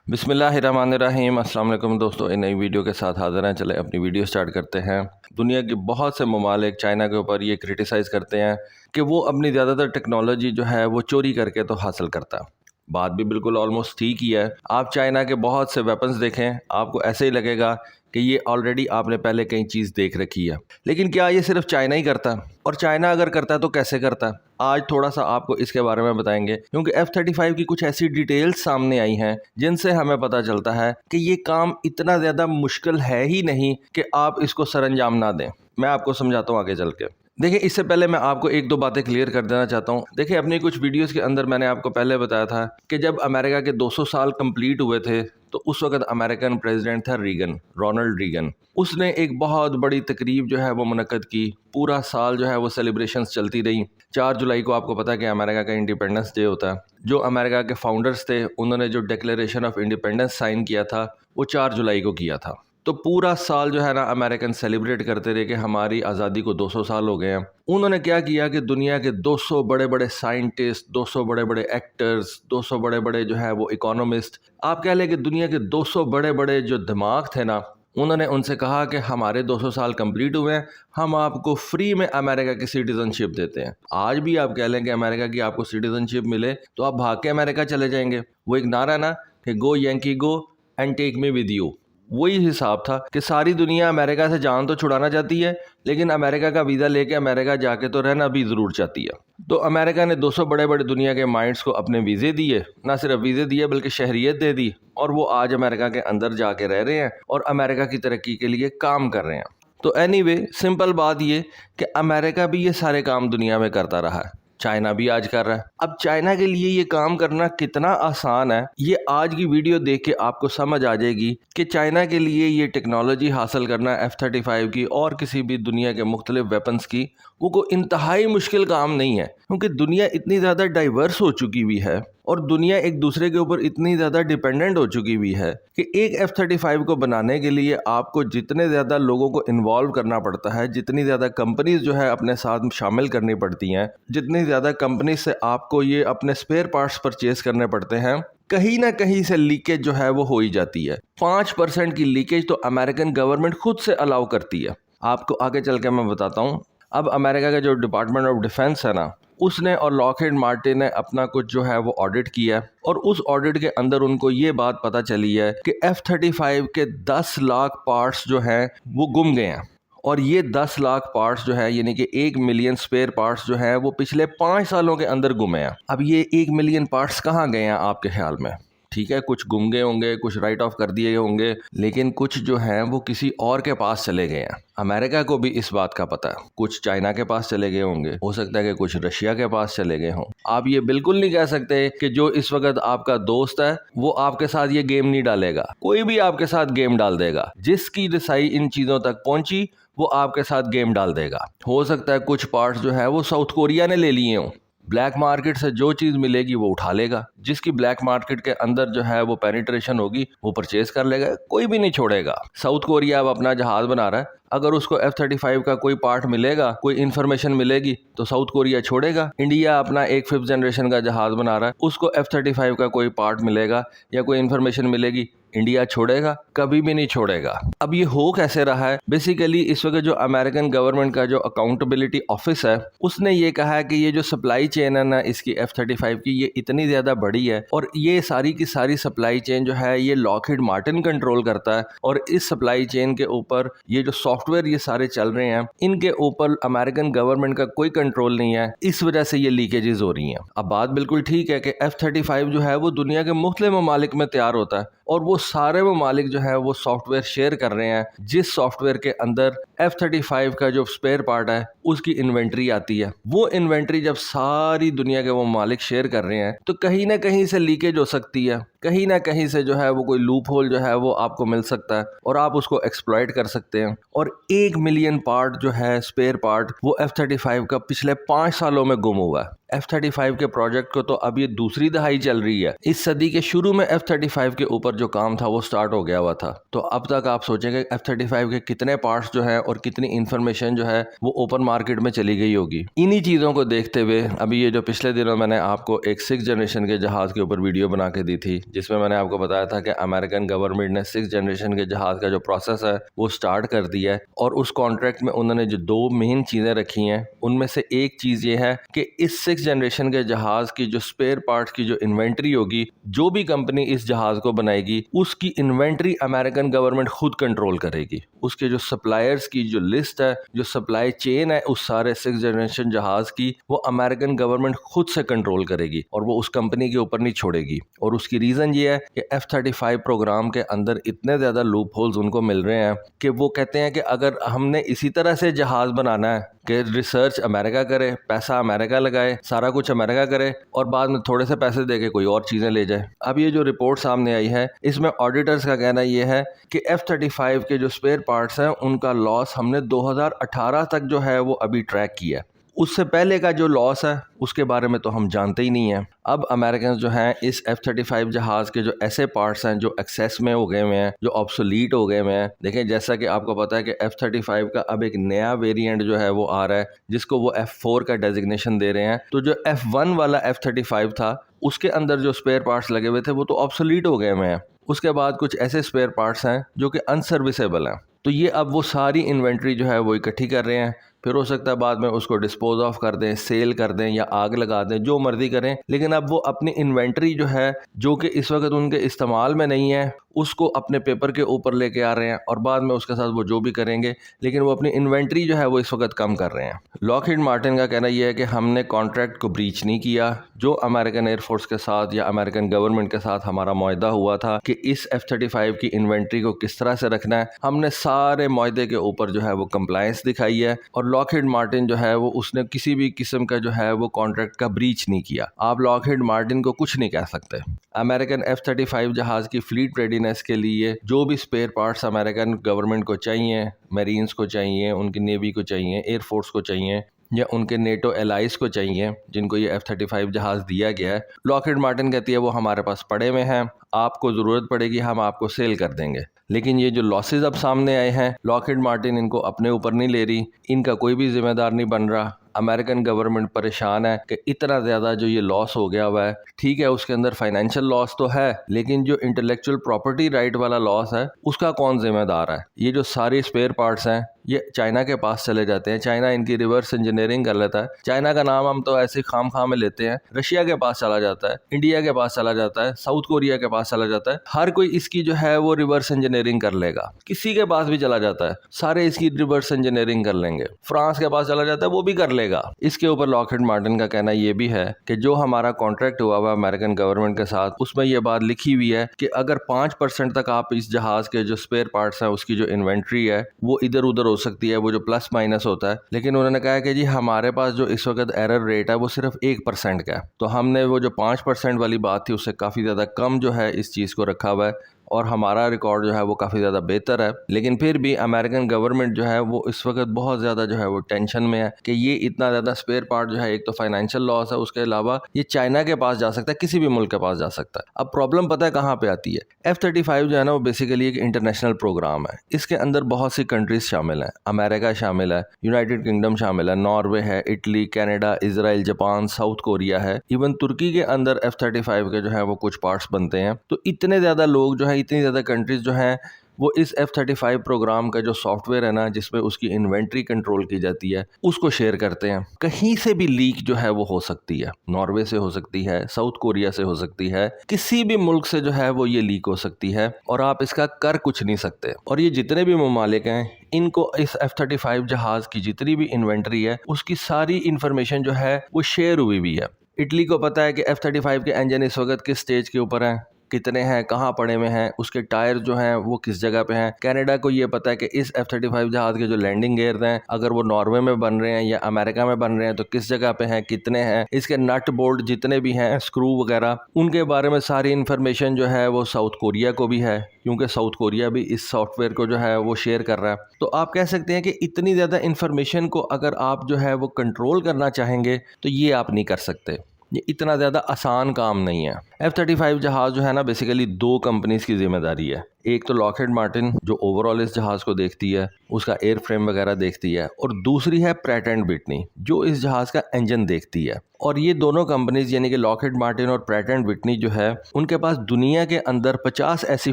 बिस्मिल्लाहिर्रहमानिर्रहीम। अस्सलाम वालेकुम दोस्तों, एक नई वीडियो के साथ हाज़िर हैं। चले अपनी वीडियो स्टार्ट करते हैं। दुनिया के बहुत से ममालिक चाइना के ऊपर ये क्रिटिसाइज़ करते हैं कि वो अपनी ज़्यादातर टेक्नोलॉजी जो है वो चोरी करके तो हासिल करता है। बात भी बिल्कुल ऑलमोस्ट ठीक ही है। आप चाइना के बहुत से वेपन्स देखें, आपको ऐसे ही लगेगा कि ये ऑलरेडी आपने पहले कई चीज़ देख रखी है। लेकिन क्या ये सिर्फ चाइना ही करता है? और चाइना अगर करता है तो कैसे करता है? आज थोड़ा सा आपको इसके बारे में बताएंगे, क्योंकि F-35 की कुछ ऐसी डिटेल्स सामने आई हैं जिनसे हमें पता चलता है कि ये काम इतना ज़्यादा मुश्किल है ही नहीं कि आप इसको सरंजाम ना दें। मैं आपको समझाता हूँ आगे चल के। देखिए, इससे पहले मैं आपको एक दो बातें क्लियर कर देना चाहता हूँ। देखिए, अपनी कुछ वीडियोस के अंदर मैंने आपको पहले बताया था कि जब अमेरिका के 200 साल कंप्लीट हुए थे तो उस वक्त अमेरिकन प्रेसिडेंट था रीगन, रोनाल्ड रीगन। उसने एक बहुत बड़ी तकरीब जो है वो मुनक्कद की। पूरा साल जो है वो सेलिब्रेशंस चलती रही। 4 जुलाई को आपको पता है कि अमेरिका का इंडिपेंडेंस डे होता है। जो अमेरिका के फाउंडर्स थे उन्होंने जो डिक्लेरेशन ऑफ इंडिपेंडेंस साइन किया था वो 4 जुलाई को किया था। तो पूरा साल जो है ना अमेरिकन सेलिब्रेट करते रहे कि हमारी आज़ादी को 200 साल हो गए हैं। उन्होंने क्या किया कि दुनिया के 200 बड़े बड़े साइंटिस्ट, 200 बड़े बड़े एक्टर्स, 200 बड़े बड़े जो है वो इकोनॉमिस्ट, आप कह लें कि दुनिया के 200 बड़े बड़े जो दिमाग थे ना, उन्होंने उनसे कहा कि हमारे 200 साल कंप्लीट हुए हैं, हम आपको फ्री में अमेरिका की सिटीजनशिप देते हैं। आज भी आप कह लें कि अमेरिका की आपको सिटीजनशिप मिले तो आप भाग के अमेरिका चले जाएंगे। वो एक नारा ना कि go Yankee go and take me with you, वही हिसाब था कि सारी दुनिया अमेरिका से जान तो छुड़ाना चाहती है, लेकिन अमेरिका का वीज़ा लेके अमेरिका जाके तो रहना भी ज़रूर चाहती है। तो अमेरिका ने 200 बड़े बड़े दुनिया के माइंड्स को अपने वीज़े दिए, ना सिर्फ वीज़े दिए बल्कि शहरियत दे दी, और वो आज अमेरिका के अंदर जाके रह रहे हैं और अमेरिका की तरक्की के लिए काम कर रहे हैं। तो एनीवे, सिंपल बात ये कि अमेरिका भी ये सारे काम दुनिया में करता रहा है, चाइना भी आज कर रहा है। अब चाइना के लिए ये काम करना कितना आसान है, ये आज की वीडियो देख के आपको समझ आ जाएगी कि चाइना के लिए ये टेक्नोलॉजी हासिल करना F-35 की और किसी भी दुनिया के मुख्तलिफ वेपन्स की, वो कोई इंतहाई मुश्किल काम नहीं है। क्योंकि दुनिया इतनी ज़्यादा डाइवर्स हो चुकी हुई है और दुनिया एक दूसरे के ऊपर इतनी ज़्यादा डिपेंडेंट हो चुकी हुई है कि एक F-35 को बनाने के लिए आपको जितने ज़्यादा लोगों को इन्वॉल्व करना पड़ता है, जितनी ज़्यादा कंपनीज जो है अपने साथ शामिल करनी पड़ती हैं, जितनी ज़्यादा कंपनी से आपको ये अपने स्पेयर पार्ट्स परचेज करने पड़ते हैं, कहीं ना कहीं से लीकेज जो है वो हो ही जाती है। 5% की लीकेज तो अमेरिकन गवर्नमेंट खुद से अलाउ करती है। आपको आगे चल के मैं बताता हूँ। अब अमेरिका का जो डिपार्टमेंट ऑफ डिफेंस है ना, उसने और लॉकहीड मार्टिन ने अपना कुछ जो है वो ऑडिट किया, और उस ऑडिट के अंदर उनको ये बात पता चली है कि F-35 के 10 लाख पार्ट्स जो हैं वो गुम गए हैं। और ये 10 लाख पार्ट्स जो है, यानी कि 1 मिलियन स्पेयर पार्ट्स जो हैं वो पिछले 5 सालों के अंदर गुमे हैं। अब ये 1 मिलियन पार्ट्स कहाँ गए हैं आपके ख्याल में? ठीक है, कुछ गुम गए होंगे, कुछ राइट ऑफ कर दिए होंगे, लेकिन कुछ जो हैं वो किसी और के पास चले गए हैं। अमेरिका को भी इस बात का पता है। कुछ चाइना के पास चले गए होंगे, हो सकता है कि कुछ रशिया के पास चले गए हों। आप ये बिल्कुल नहीं कह सकते कि जो इस वक्त आपका दोस्त है वो आपके साथ ये गेम नहीं डालेगा। कोई भी आपके साथ गेम डाल देगा। जिसकी रसाई इन चीज़ों तक पहुंची वो आपके साथ गेम डाल देगा। हो सकता है कुछ पार्ट्स जो है वो साउथ कोरिया ने ले लिए हों। ब्लैक मार्केट से जो चीज़ मिलेगी वो उठा लेगा। जिसकी ब्लैक मार्केट के अंदर जो है वो पेनिट्रेशन होगी वो परचेज कर लेगा। कोई भी नहीं छोड़ेगा। साउथ कोरिया अब अपना जहाज़ बना रहा है, अगर उसको F-35 का कोई पार्ट मिलेगा, कोई इन्फॉर्मेशन मिलेगी तो साउथ कोरिया छोड़ेगा। इंडिया अपना एक 5th जनरेशन का जहाज़ बना रहा है, उसको F-35 का कोई पार्ट मिलेगा या कोई इन्फॉर्मेशन मिलेगी, इंडिया छोड़ेगा? कभी भी नहीं छोड़ेगा। अब ये हो कैसे रहा है? बेसिकली इस वक्त जो अमेरिकन गवर्नमेंट का जो अकाउंटेबिलिटी ऑफिस है उसने ये कहा है कि ये जो सप्लाई चेन है ना इसकी F-35 की, ये इतनी ज़्यादा बड़ी है और ये सारी की सारी सप्लाई चेन जो है ये लॉकहीड मार्टिन कंट्रोल करता है, और इस सप्लाई चेन के ऊपर ये जो सॉफ्टवेयर ये सारे चल रहे हैं इनके ऊपर अमेरिकन गवर्नमेंट का कोई कंट्रोल नहीं है। इस वजह से ये लीकेजेस हो रही हैं। अब बात बिल्कुल ठीक है कि F-35 जो है वो दुनिया के मुख्तलिफ ममालिक में तैयार होता है और वो सारे ममालिक जो है वो सॉफ्टवेयर शेयर कर रहे हैं, जिस सॉफ्टवेयर के अंदर F-35 का जो स्पेयर पार्ट है उसकी इन्वेंट्री आती है। वो इन्वेंट्री जब सारी दुनिया के वो ममालिक शेयर कर रहे हैं तो कहीं ना कहीं से लीकेज हो सकती है, कहीं ना कहीं से जो है वो कोई लूप होल जो है वो आपको मिल सकता है और आप उसको एक्सप्लॉइट कर सकते हैं। और 1 मिलियन पार्ट जो है स्पेयर पार्ट वो F-35 का पिछले 5 सालों में गुम हुआ है। F-35 के प्रोजेक्ट को तो अब ये दूसरी दहाई चल रही है। इस सदी के शुरू में F-35 के ऊपर जो काम था वो स्टार्ट हो गया हुआ था। तो अब तक आप सोचेंगे F-35 के कितने पार्ट्स जो है और कितनी इंफॉर्मेशन जो है वो ओपन मार्केट में चली गई होगी। इन्हीं चीज़ों को देखते हुए अभी ये जो पिछले दिनों मैंने आपको एक 6th जनरेशन के जहाज़ के ऊपर वीडियो बना के दी थी, जिसमें मैंने आपको बताया था कि अमेरिकन गवर्नमेंट ने 6th जनरेशन के जहाज़ का जो प्रोसेस है वो स्टार्ट कर दिया है। और उस कॉन्ट्रैक्ट में उन्होंने जो 2 मेन चीज़ें रखी हैं उनमें से एक चीज़ ये है कि इस 6th जनरेशन के जहाज़ की जो स्पेयर पार्ट्स की जो इन्वेंट्री होगी, जो भी कंपनी इस जहाज़ को बनाएगी उसकी इन्वेंट्री अमेरिकन गवर्नमेंट खुद कंट्रोल करेगी। उसके जो सप्लायर्स की जो लिस्ट है, जो सप्लाई चेन है उस सारे 6th जनरेशन जहाज़ की, वो अमेरिकन गवर्नमेंट खुद से कंट्रोल करेगी और वो उस कंपनी के ऊपर नहीं छोड़ेगी। और उसकी रीज़न ये है कि F-35 प्रोग्राम के अंदर इतने ज़्यादा लूप होल्स उनको मिल रहे हैं कि वो कहते हैं कि अगर हमने इसी तरह से जहाज़ बनाना है कि रिसर्च अमेरिका करे, पैसा अमेरिका लगाए, सारा कुछ अमेरिका करे और बाद में थोड़े से पैसे दे के कोई और चीज़ें ले जाए। अब ये जो रिपोर्ट सामने आई है इसमें ऑडिटर्स का कहना ये है कि F-35 के जो स्पेयर पार्ट्स हैं उनका लॉस हमने 2018 तक जो है वो अभी ट्रैक किया। उससे पहले का जो लॉस है उसके बारे में तो हम जानते ही नहीं हैं। अब अमेरिकन जो हैं इस F-35 जहाज़ के जो ऐसे पार्ट्स हैं जो एक्सेस में हो गए हुए हैं, जो ऑब्सोलीट हो गए हुए हैं। देखें, जैसा कि आपको पता है कि F-35 का अब एक नया वेरिएंट जो है वो आ रहा है जिसको वो F-4 का डेजिग्नेशन दे रहे हैं। तो जो F-1 वाला F-35 था उसके अंदर जो स्पेयर पार्ट्स लगे हुए थे वो तो ऑब्सोलीट हो गए हुए हैं। उसके बाद कुछ ऐसे स्पेयर पार्ट्स हैं जो कि अनसर्विसेबल हैं। तो ये अब वो सारी इन्वेंट्री जो है वो इकट्ठी कर रहे हैं, फिर हो सकता है बाद में उसको डिस्पोज ऑफ कर दें, सेल कर दें या आग लगा दें, जो मर्जी करें। लेकिन अब वो अपनी इन्वेंट्री जो है जो कि इस वक्त उनके इस्तेमाल में नहीं है उसको अपने पेपर के ऊपर लेके आ रहे हैं और बाद में उसके साथ वो जो भी करेंगे, लेकिन वो अपनी इन्वेंट्री जो है वो इस वक्त कम कर रहे हैं। लॉकहीड मार्टिन का कहना यह है कि हमने कॉन्ट्रैक्ट को ब्रीच नहीं किया। जो अमेरिकन एयरफोर्स के साथ या अमेरिकन गवर्नमेंट के साथ हमारा मुआहदा हुआ था कि इस F-35 की इन्वेंट्री को किस तरह से रखना है, हमने सारे मुआहदे के ऊपर जो है वो कंप्लायंस दिखाई है और लॉकहीड मार्टिन जो है वो उसने किसी भी किस्म का जो है वो कॉन्ट्रैक्ट का ब्रीच नहीं किया। आप लॉकहीड मार्टिन को कुछ नहीं कह सकते। अमेरिकन F-35 जहाज़ की फ्लीट रेडीनेस के लिए जो भी स्पेयर पार्ट्स अमेरिकन गवर्नमेंट को चाहिए, मरीन्स को चाहिए, उनकी नेवी को चाहिए, एयरफोर्स को चाहिए या उनके नेटो एलाइज को चाहिए जिनको ये F-35 जहाज़ दिया गया है, लॉकहीड मार्टिन कहती है वो हमारे पास पड़े हुए हैं, आपको ज़रूरत पड़ेगी हम आपको सेल कर देंगे। लेकिन ये जो लॉसेस अब सामने आए हैं, लॉकहीड मार्टिन इनको अपने ऊपर नहीं ले रही, इनका कोई भी जिम्मेदार नहीं बन रहा। अमेरिकन गवर्नमेंट परेशान है कि इतना ज़्यादा जो ये लॉस हो गया हुआ है, ठीक है उसके अंदर फाइनेंशियल लॉस तो है, लेकिन जो इंटेलेक्चुअल प्रॉपर्टी राइट वाला लॉस है उसका कौन जिम्मेदार है। ये जो सारे स्पेयर पार्ट्स हैं ये चाइना के पास चले जाते हैं, चाइना इनकी रिवर्स इंजीनियरिंग कर लेता है। चाइना का नाम हम तो ऐसे खाम खाम में लेते हैं, रशिया के पास चला जाता है, इंडिया के पास चला जाता है, साउथ कोरिया के पास चला जाता है, हर कोई इसकी जो है वो रिवर्स इंजीनियरिंग कर लेगा। किसी के पास भी चला जाता है सारे इसकी रिवर्स इंजीनियरिंग कर लेंगे। फ्रांस के पास चला जाता है वो भी कर लेगा। इसके ऊपर लॉकहीड मार्टिन का कहना ये भी है कि जो हमारा कॉन्ट्रैक्ट हुआ हुआ अमेरिकन गवर्नमेंट के साथ उसमें ये बात लिखी हुई है कि अगर 5% तक आप इस जहाज के जो स्पेयर पार्ट्स हैं उसकी जो इन्वेंट्री है वो इधर उधर हो सकती है, वो जो प्लस माइनस होता है। लेकिन उन्होंने कहा कि जी हमारे पास जो इस वक्त एरर रेट है वो सिर्फ 1% का है। तो हमने वो जो 5% वाली बात थी उससे काफ़ी ज़्यादा कम जो है इस चीज़ को रखा हुआ है और हमारा रिकॉर्ड जो है वो काफ़ी ज़्यादा बेहतर है। लेकिन फिर भी अमेरिकन गवर्नमेंट जो है वो इस वक्त बहुत ज़्यादा जो है वो टेंशन में है कि ये इतना ज़्यादा स्पेयर पार्ट जो है, एक तो फाइनेंशियल लॉस है, उसके अलावा ये चाइना के पास जा सकता है, किसी भी मुल्क के पास जा सकता है। अब प्रॉब्लम पता है कहाँ पे आती है। F-35 जो है ना वो बेसिकली एक इंटरनेशनल प्रोग्राम है। इसके अंदर बहुत सी कंट्रीज शामिल हैं, अमेरिका शामिल है, यूनाइटेड किंगडम शामिल है, नॉर्वे है, Italy, Canada, Israel, Japan, south Korea है, इवन तुर्की के अंदर F-35 के जो है वो कुछ पार्ट्स बनते हैं। तो इतने ज़्यादा लोग जो है, इतनी ज़्यादा कंट्रीज जो हैं वो इस F-35 प्रोग्राम का जो सॉफ्टवेयर है ना जिसमें उसकी इन्वेंट्री कंट्रोल की जाती है उसको शेयर करते हैं। कहीं से भी लीक जो है वो हो सकती है, नॉर्वे से हो सकती है, साउथ कोरिया से हो सकती है, किसी भी मुल्क से जो है वो ये लीक हो सकती है और आप इसका कर कुछ नहीं सकते। और ये जितने भी ममालिक हैं इनको इस F-35 जहाज़ की जितनी भी इन्वेंट्री है उसकी सारी इंफॉर्मेशन जो है वो शेयर हुई है। इटली को पता है कि F-35 के इंजन इस वक्त किस स्टेज के ऊपर हैं, कितने हैं, कहाँ पड़े हुए हैं, उसके टायर जो हैं वो किस जगह पे हैं। कनाडा को ये पता है कि इस F-35 जहाज़ के जो लैंडिंग गियर्स हैं अगर वो नॉर्वे में बन रहे हैं या अमेरिका में बन रहे हैं तो किस जगह पे हैं, कितने हैं, इसके नट बोल्ट जितने भी हैं, स्क्रू वगैरह, उनके बारे में सारी इन्फॉर्मेशन जो है वो साउथ कोरिया को भी है, क्योंकि साउथ कोरिया भी इस सॉफ्टवेयर को जो है वो शेयर कर रहा है। तो आप कह सकते हैं कि इतनी ज़्यादा इन्फॉर्मेशन को अगर आप जो है वो कंट्रोल करना चाहेंगे तो ये आप नहीं कर सकते। ये इतना ज़्यादा आसान काम नहीं है। F-35 जहाज़ जो है ना बेसिकली दो कंपनीज़ की जिम्मेदारी है। एक तो लॉकहीड मार्टिन जो ओवरऑल इस जहाज़ को देखती है, उसका एयर फ्रेम वगैरह देखती है, और दूसरी है प्रैट एंड विटनी जो इस जहाज़ का इंजन देखती है। और ये दोनों कंपनीज यानी कि लॉकहीड मार्टिन और प्रैट एंड विटनी जो है उनके पास दुनिया के अंदर 50 ऐसी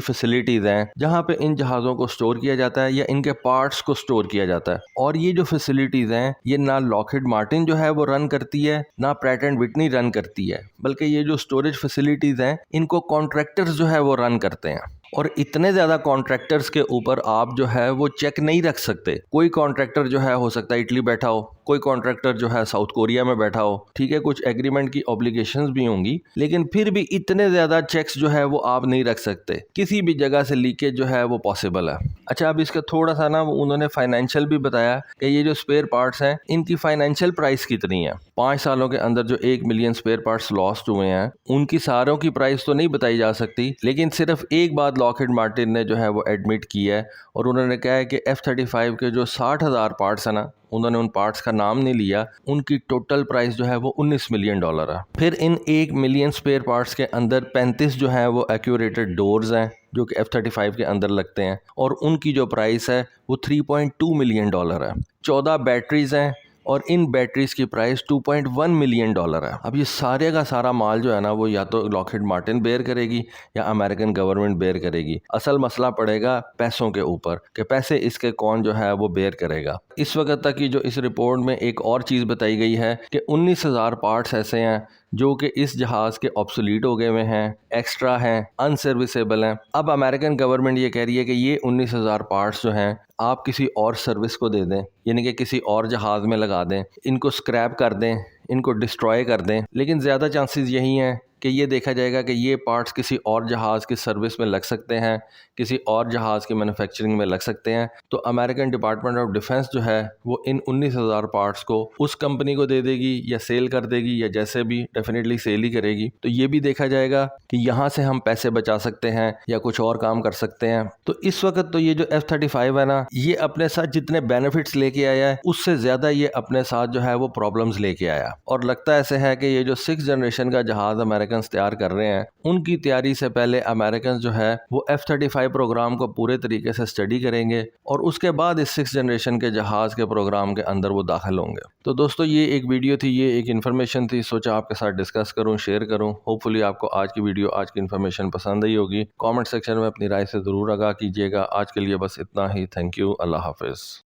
फैसिलिटीज़ हैं जहाँ पे इन जहाज़ों को स्टोर किया जाता है या इनके पार्ट्स को स्टोर किया जाता है। और ये जो फैसिलिटीज़ हैं ये ना लॉकहीड मार्टिन जो है वो रन करती है ना प्रैट एंड विटनी रन करती है, बल्कि ये जो स्टोरेज फैसिलिटीज़ हैं इनको कॉन्ट्रैक्टर्स जो है वो रन करते हैं। और इतने ज़्यादा कॉन्ट्रैक्टर्स के ऊपर आप जो है वो चेक नहीं रख सकते। कोई कॉन्ट्रैक्टर जो है हो सकता है इटली बैठा हो, कोई कॉन्ट्रैक्टर जो है साउथ कोरिया में बैठा हो, ठीक है, कुछ एग्रीमेंट की ऑब्लिगेशंस भी होंगी, लेकिन फिर भी इतने ज़्यादा चेक्स जो है वो आप नहीं रख सकते। किसी भी जगह से लीकेज जो है वो पॉसिबल है। अच्छा, अब इसका थोड़ा सा ना उन्होंने फाइनेंशियल भी बताया कि ये जो स्पेयर पार्ट्स हैं इनकी फाइनेंशियल प्राइस कितनी है। 5 सालों के अंदर जो 1 मिलियन स्पेयर पार्ट्स लॉस्ट हुए हैं उनकी सारों की प्राइस तो नहीं बताई जा सकती, लेकिन सिर्फ एक बात लॉकहीड मार्टिन ने जो है वो एडमिट की है और उन्होंने कहा है कि F-35 के जो 60,000 पार्ट्स हैं ना, उन्होंने उन पार्ट्स का नाम नहीं लिया, उनकी टोटल प्राइस जो है वो $19 मिलियन है। फिर इन 1 मिलियन स्पेयर पार्ट्स के अंदर 35 जो है वो एक्यूरेटेड डोर्स हैं जो कि F-35 के अंदर लगते हैं और उनकी जो प्राइस है वो $3.2 मिलियन है। 14 बैटरीज हैं और इन बैटरीज की प्राइस $2.1 मिलियन है। अब ये सारे का सारा माल जो है ना वो या तो लॉकहीड मार्टिन बेयर करेगी या अमेरिकन गवर्नमेंट बेयर करेगी। असल मसला पड़ेगा पैसों के ऊपर कि पैसे इसके कौन जो है वो बेयर करेगा। इस वक्त तक की जो इस रिपोर्ट में एक और चीज़ बताई गई है कि 19,000 पार्ट्स ऐसे हैं जो कि इस जहाज़ के ऑब्सोलीट हो गए हुए हैं, एक्स्ट्रा हैं, अनसर्विसेबल हैं। अब अमेरिकन गवर्नमेंट ये कह रही है कि ये 19,000 पार्ट्स जो हैं आप किसी और सर्विस को दे दें, यानी कि किसी और जहाज़ में लगा दें, इनको स्क्रैप कर दें, इनको डिस्ट्रॉय कर दें। लेकिन ज़्यादा चांसेस यही हैं कि ये देखा जाएगा कि ये पार्ट्स किसी और जहाज़ की सर्विस में लग सकते हैं, किसी और जहाज़ की मैन्युफैक्चरिंग में लग सकते हैं। तो अमेरिकन डिपार्टमेंट ऑफ डिफेंस जो है वो इन 19,000 पार्ट्स को उस कंपनी को दे देगी या सेल कर देगी या जैसे भी, डेफिनेटली सेल ही करेगी। तो ये भी देखा जाएगा कि यहाँ से हम पैसे बचा सकते हैं या कुछ और काम कर सकते हैं। तो इस वक्त तो ये जो F-35 है ना ये अपने साथ जितने बेनिफिट्स लेके आया है उससे ज़्यादा ये अपने साथ जो है वो प्रॉब्लम्स लेके आया। और लगता ऐसे है कि ये जो 6th जनरेशन का जहाज़ अमेरिकन तैयार कर रहे हैं उनकी तैयारी से पहले अमेरिकन जो है वो F-35 प्रोग्राम को पूरे तरीके से स्टडी करेंगे और उसके बाद इस 6th जनरेशन के जहाज़ के प्रोग्राम के अंदर वो दाखिल होंगे। तो दोस्तों ये एक वीडियो थी, ये एक इन्फॉर्मेशन थी, सोचा आपके साथ डिस्कस करूं, शेयर करूं। होपफुली आपको आज की वीडियो, आज की इन्फॉर्मेशन पसंद आई होगी। कमेंट सेक्शन में अपनी राय से ज़रूर आगाह कीजिएगा। आज के लिए बस इतना ही। Thank you. अल्लाह हाफिज़।